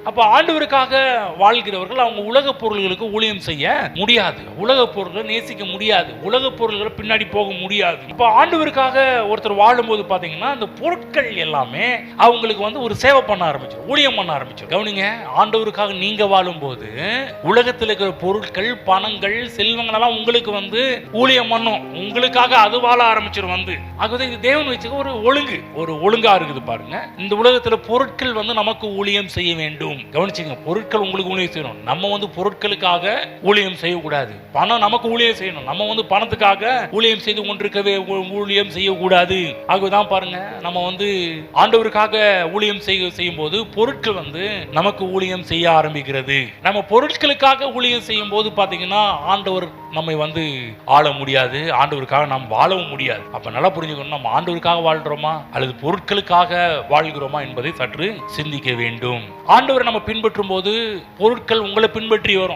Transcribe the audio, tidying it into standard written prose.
அப்ப ஆண்டவருக்காக வாழ்கிறவர்கள் அவங்க உலக பொருள்களுக்கு ஊழியம் செய்ய முடியாது, உலக பொருள்களை நேசிக்க முடியாது, உலக பொருள்களை பின்னாடி போக முடியாது. இப்ப ஆண்டவருக்காக ஒருத்தர் வாழும்போது பாத்தீங்கன்னா அந்த பொருட்கள் எல்லாமே அவங்களுக்கு ஒரு சேவை பண்ண ஆரம்பிச்சிடும், ஊழியம் பண்ண ஆரம்பிச்சிடும். கவனிங்க, ஆண்டவருக்காக நீங்க வாழும்போது உலகத்தில் இருக்கிற பொருட்கள், பணங்கள், செல்வங்கள் எல்லாம் உங்களுக்கு ஊழியம் பண்ணும், உங்களுக்காக அது வாழ ஆரம்பிச்சிடும். ஆகவே இது தேவன் வச்சுக்க ஒரு ஒழுங்கா இருக்குது பாருங்க. இந்த உலகத்துல பொருட்கள் நமக்கு ஊழியம் செய்ய வேண்டும். கவனிச்சுங்க, பொருட்கள் உங்களுக்கு ஊழியம் செய்யணும், நம்ம பொருட்களுக்காக ஊழியம் செய்யக்கூடாது. பணம் நமக்கு ஊழியம் செய்யணும், நம்ம பணத்துக்காக ஊழியம் செய்து கொண்டிருக்கவே ஊழியம் செய்யக்கூடாது. ஆகவேதான் பாருங்க, நம்ம ஆண்டவருக்காக ஊழியம் செய்யும் போது பொருட்கள் நமக்கு ஊழியம் செய்ய ஆரம்பிக்கிறது. நம்ம பொருட்களுக்காக ஊழியம் செய்யும் போது பாத்தீங்கன்னா ஆண்டவர் நம்மை ஆள முடியாது, ஆண்டவருக்காக நாம் வாழவும் முடியாது. அப்ப நல்லா புரிஞ்சுக்கணும், நம்ம ஆண்டவருக்காக வாழ்றோமா அல்லது பொருட்களுக்காக வாழ்கிறோமா என்பதை சற்று சிந்திக்க வேண்டும். ஆண்டவரை நம்ம பின்பற்றும் போது பொருட்கள் உங்களை பின்பற்றி வரும்.